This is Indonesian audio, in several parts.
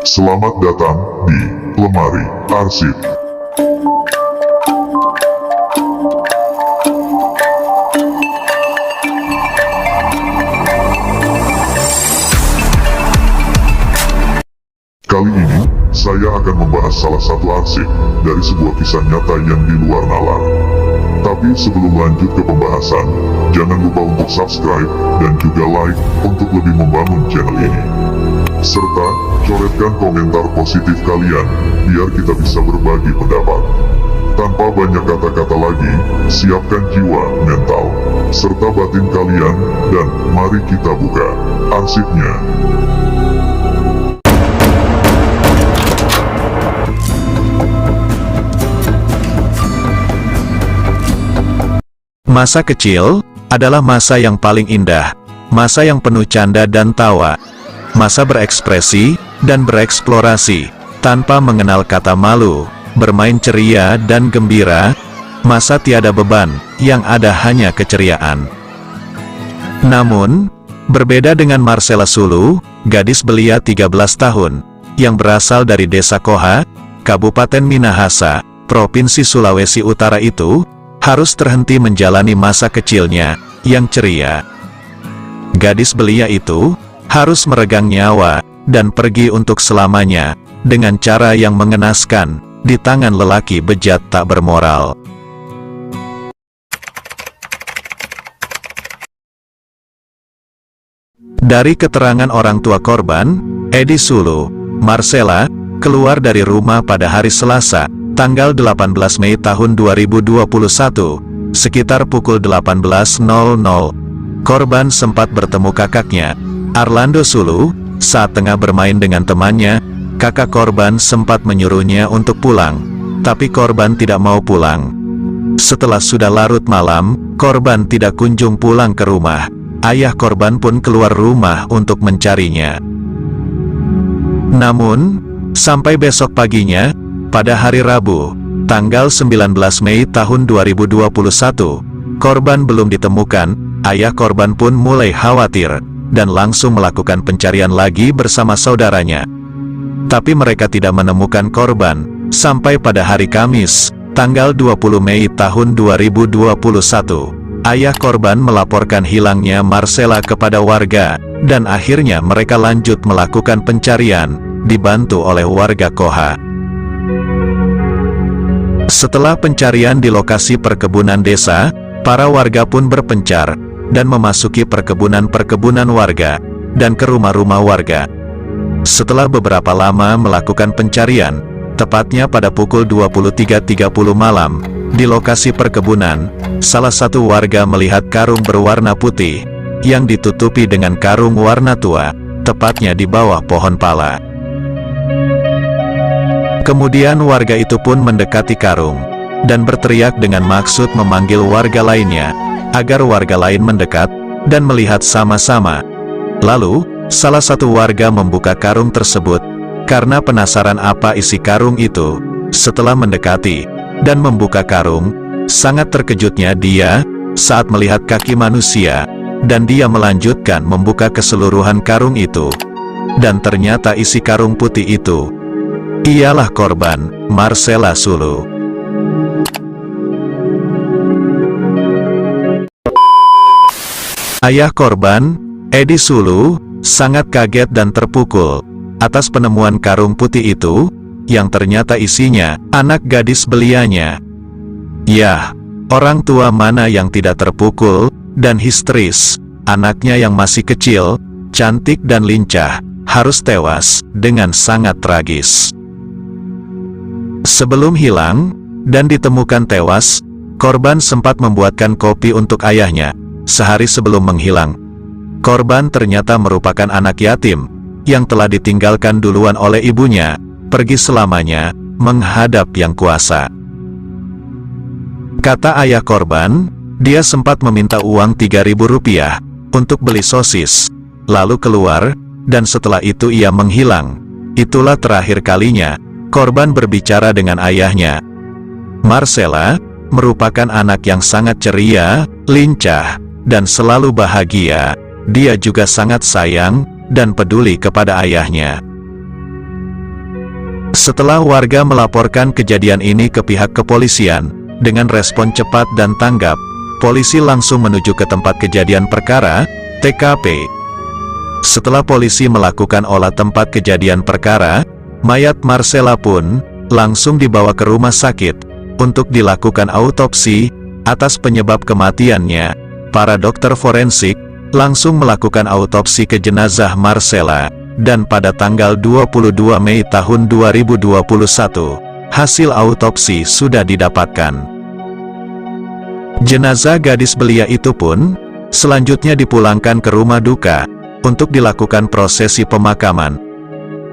Selamat datang di Lemari Arsip. Kali ini, saya akan membahas salah satu arsip dari sebuah kisah nyata yang di luar nalar. Tapi sebelum lanjut ke pembahasan, jangan lupa untuk subscribe dan juga like untuk lebih membangun channel ini. Serta, coretkan komentar positif kalian, biar kita bisa berbagi pendapat. Tanpa banyak kata-kata lagi, siapkan jiwa, mental, serta batin kalian, dan mari kita buka arsipnya. Masa kecil adalah masa yang paling indah, masa yang penuh canda dan tawa, masa berekspresi dan bereksplorasi, tanpa mengenal kata malu, bermain ceria dan gembira, masa tiada beban, yang ada hanya keceriaan. Namun, berbeda dengan Marcella Sulu, gadis belia 13 tahun, yang berasal dari desa Koha, Kabupaten Minahasa, Provinsi Sulawesi Utara itu, harus terhenti menjalani masa kecilnya, yang ceria. Gadis belia itu, harus meregang nyawa, dan pergi untuk selamanya, dengan cara yang mengenaskan, di tangan lelaki bejat tak bermoral. Dari keterangan orang tua korban, Edi Sulu, Marcella, keluar dari rumah pada hari Selasa, tanggal 18 Mei tahun 2021, sekitar pukul 18.00. Korban sempat bertemu kakaknya, Arlando Sulu, saat tengah bermain dengan temannya. Kakak korban sempat menyuruhnya untuk pulang, tapi korban tidak mau pulang. Setelah sudah larut malam, korban tidak kunjung pulang ke rumah. Ayah korban pun keluar rumah untuk mencarinya. Namun, sampai besok paginya, pada hari Rabu, tanggal 19 Mei tahun 2021, korban belum ditemukan. Ayah korban pun mulai khawatir, dan langsung melakukan pencarian lagi bersama saudaranya. Tapi mereka tidak menemukan korban, sampai pada hari Kamis, tanggal 20 Mei tahun 2021. Ayah korban melaporkan hilangnya Marcella kepada warga, dan akhirnya mereka lanjut melakukan pencarian, dibantu oleh warga Koha. Setelah pencarian di lokasi perkebunan desa, para warga pun berpencar, dan memasuki perkebunan-perkebunan warga, dan ke rumah-rumah warga. Setelah beberapa lama melakukan pencarian, tepatnya pada pukul 23.30 malam, di lokasi perkebunan, salah satu warga melihat karung berwarna putih, yang ditutupi dengan karung warna tua, tepatnya di bawah pohon pala. Kemudian warga itu pun mendekati karung, dan berteriak dengan maksud memanggil warga lainnya, agar warga lain mendekat, dan melihat sama-sama. Lalu, salah satu warga membuka karung tersebut, karena penasaran apa isi karung itu. Setelah mendekati, dan membuka karung, sangat terkejutnya dia, saat melihat kaki manusia, dan dia melanjutkan membuka keseluruhan karung itu. Dan ternyata isi karung putih itu, ialah korban, Marcella Sulu. Ayah korban, Edi Sulu, sangat kaget dan terpukul, atas penemuan karung putih itu, yang ternyata isinya, anak gadis belianya. Yah, orang tua mana yang tidak terpukul, dan histeris, anaknya yang masih kecil, cantik dan lincah, harus tewas, dengan sangat tragis. Sebelum hilang, dan ditemukan tewas, korban sempat membuatkan kopi untuk ayahnya. Sehari sebelum menghilang, korban ternyata merupakan anak yatim, yang telah ditinggalkan duluan oleh ibunya, pergi selamanya, menghadap Yang Kuasa. Kata ayah korban, dia sempat meminta uang Rp3.000, untuk beli sosis, lalu keluar, dan setelah itu ia menghilang. Itulah terakhir kalinya, korban berbicara dengan ayahnya. Marcella, merupakan anak yang sangat ceria, lincah, dan selalu bahagia. Dia juga sangat sayang, dan peduli kepada ayahnya. Setelah warga melaporkan kejadian ini ke pihak kepolisian, dengan respon cepat dan tanggap, polisi langsung menuju ke tempat kejadian perkara, TKP. Setelah polisi melakukan olah tempat kejadian perkara, mayat Marcella pun langsung dibawa ke rumah sakit untuk dilakukan autopsi atas penyebab kematiannya. Para dokter forensik langsung melakukan autopsi ke jenazah Marcella, dan pada tanggal 22 Mei tahun 2021, hasil autopsi sudah didapatkan. Jenazah gadis belia itu pun selanjutnya dipulangkan ke rumah duka untuk dilakukan prosesi pemakaman.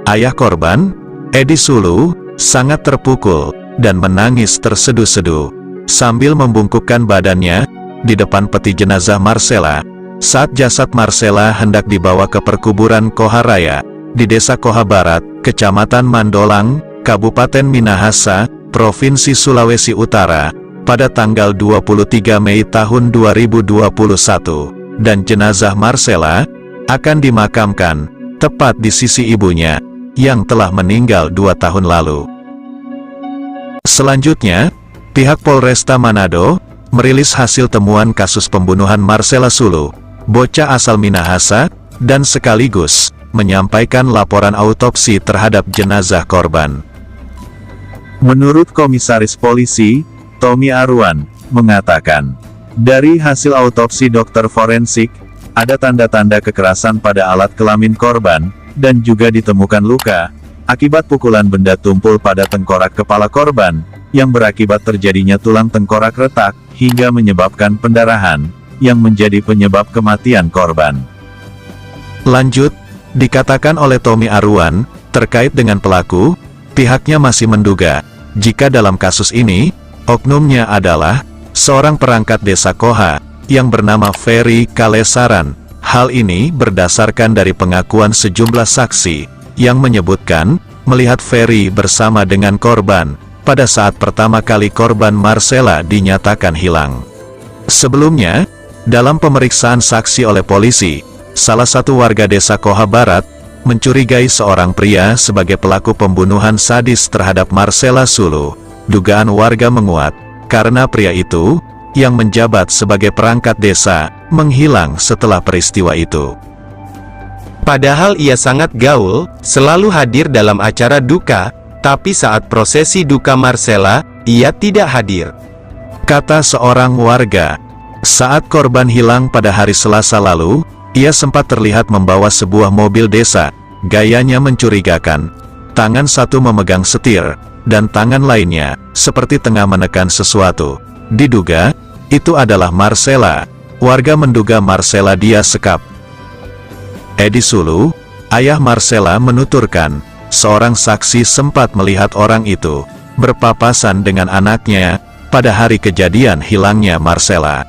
Ayah korban, Edi Sulu, sangat terpukul dan menangis terseduh-seduh sambil membungkukkan badannya di depan peti jenazah Marcella saat jasad Marcella hendak dibawa ke perkuburan Koha Raya di Desa Koha Barat, Kecamatan Mandolang, Kabupaten Minahasa, Provinsi Sulawesi Utara, pada tanggal 23 Mei tahun 2021, dan jenazah Marcella akan dimakamkan tepat di sisi ibunya yang telah meninggal 2 tahun lalu. Selanjutnya, pihak Polresta Manado merilis hasil temuan kasus pembunuhan Marcella Sulu, bocah asal Minahasa, dan sekaligus menyampaikan laporan autopsi terhadap jenazah korban. Menurut Komisaris Polisi, Tommy Arwan, mengatakan, dari hasil autopsi dokter forensik, ada tanda-tanda kekerasan pada alat kelamin korban, dan juga ditemukan luka akibat pukulan benda tumpul pada tengkorak kepala korban, yang berakibat terjadinya tulang tengkorak retak, hingga menyebabkan pendarahan, yang menjadi penyebab kematian korban. Lanjut, dikatakan oleh Tommy Arwan, terkait dengan pelaku, pihaknya masih menduga, jika dalam kasus ini, oknumnya adalah seorang perangkat desa Koha, yang bernama Ferry Kalesaran. Hal ini berdasarkan dari pengakuan sejumlah saksi, yang menyebutkan, melihat Ferry bersama dengan korban, pada saat pertama kali korban Marcella dinyatakan hilang. Sebelumnya, dalam pemeriksaan saksi oleh polisi, salah satu warga desa Koha Barat, mencurigai seorang pria sebagai pelaku pembunuhan sadis terhadap Marcella Sulu. Dugaan warga menguat, karena pria itu, yang menjabat sebagai perangkat desa, menghilang setelah peristiwa itu. Padahal ia sangat gaul, selalu hadir dalam acara duka, tapi saat prosesi duka Marcella, ia tidak hadir. Kata seorang warga, saat korban hilang pada hari Selasa lalu, ia sempat terlihat membawa sebuah mobil desa, gayanya mencurigakan. Tangan satu memegang setir, dan tangan lainnya, seperti tengah menekan sesuatu. Diduga, itu adalah Marcella. Warga menduga Marcella dia sekap. Edi Sulu, ayah Marcella menuturkan, seorang saksi sempat melihat orang itu berpapasan dengan anaknya pada hari kejadian hilangnya Marcella.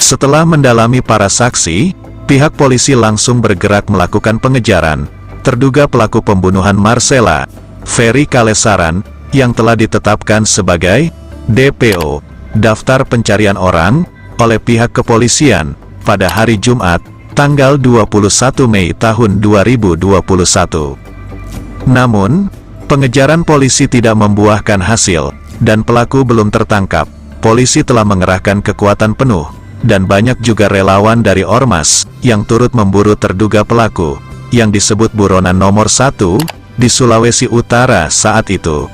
Setelah mendalami para saksi, pihak polisi langsung bergerak melakukan pengejaran terduga pelaku pembunuhan Marcella, Ferry Kalesaran, yang telah ditetapkan sebagai DPO, Daftar Pencarian Orang, oleh pihak kepolisian, pada hari Jumat, tanggal 21 Mei tahun 2021. Namun, pengejaran polisi tidak membuahkan hasil, dan pelaku belum tertangkap. Polisi telah mengerahkan kekuatan penuh, dan banyak juga relawan dari Ormas, yang turut memburu terduga pelaku, yang disebut buronan nomor 1, di Sulawesi Utara saat itu.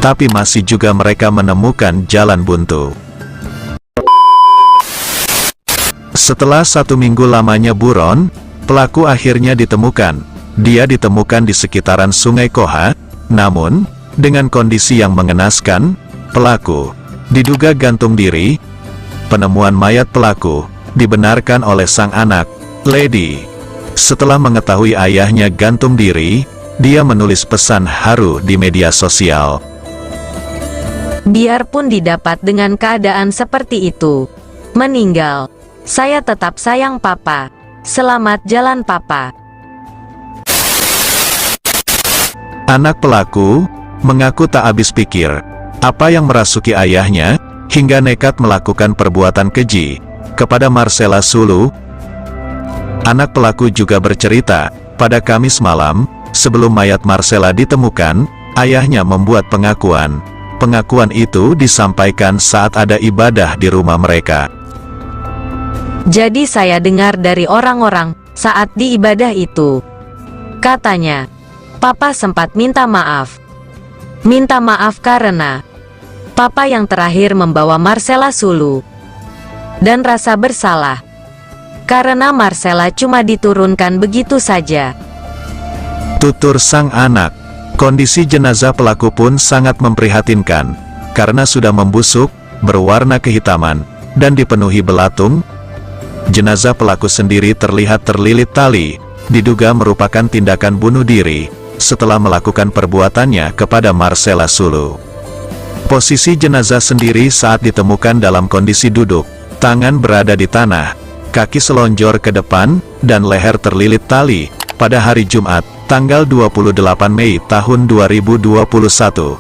Tapi masih juga mereka menemukan jalan buntu. Setelah 1 minggu lamanya buron, pelaku akhirnya ditemukan. Dia ditemukan di sekitaran Sungai Koha, namun, dengan kondisi yang mengenaskan, pelaku diduga gantung diri. Penemuan mayat pelaku dibenarkan oleh sang anak, Lady. Setelah mengetahui ayahnya gantung diri, dia menulis pesan haru di media sosial. Biarpun didapat dengan keadaan seperti itu, meninggal, saya tetap sayang Papa. Selamat jalan Papa. Anak pelaku mengaku tak habis pikir apa yang merasuki ayahnya, hingga nekat melakukan perbuatan keji kepada Marcella Sulu. Anak pelaku juga bercerita, Pada Kamis malam, sebelum mayat Marcella ditemukan, ayahnya membuat pengakuan. Pengakuan itu disampaikan saat ada ibadah di rumah mereka. Jadi saya dengar dari orang-orang saat di ibadah itu. Katanya, Papa sempat minta maaf. Minta maaf karena Papa yang terakhir membawa Marcella Sulu. Dan rasa bersalah. Karena Marcella cuma diturunkan begitu saja. Tutur sang anak. Kondisi jenazah pelaku pun sangat memprihatinkan, karena sudah membusuk, berwarna kehitaman, dan dipenuhi belatung. Jenazah pelaku sendiri terlihat terlilit tali, diduga merupakan tindakan bunuh diri, setelah melakukan perbuatannya kepada Marcella Sulu. Posisi jenazah sendiri saat ditemukan dalam kondisi duduk, tangan berada di tanah, kaki selonjor ke depan, dan leher terlilit tali, pada hari Jumat, tanggal 28 Mei tahun 2021.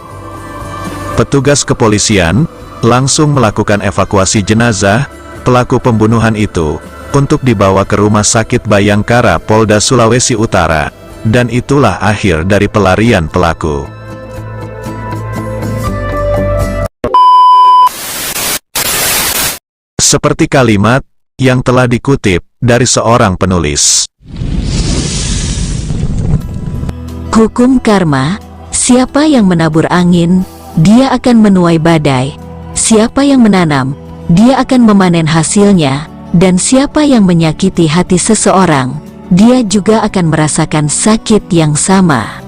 Petugas kepolisian langsung melakukan evakuasi jenazah pelaku pembunuhan itu untuk dibawa ke Rumah Sakit Bayangkara Polda Sulawesi Utara, dan itulah akhir dari pelarian pelaku. Seperti kalimat yang telah dikutip dari seorang penulis. Hukum karma, siapa yang menabur angin, dia akan menuai badai. Siapa yang menanam, dia akan memanen hasilnya. Dan siapa yang menyakiti hati seseorang, dia juga akan merasakan sakit yang sama.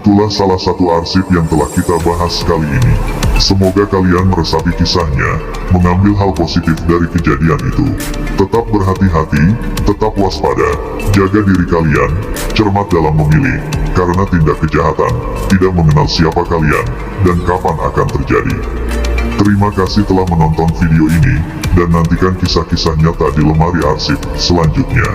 Itulah salah satu arsip yang telah kita bahas kali ini. Semoga kalian meresapi kisahnya, mengambil hal positif dari kejadian itu. Tetap berhati-hati, tetap waspada, jaga diri kalian, cermat dalam memilih, karena tindak kejahatan tidak mengenal siapa kalian, dan kapan akan terjadi. Terima kasih telah menonton video ini, dan nantikan kisah-kisah nyata di lemari arsip selanjutnya.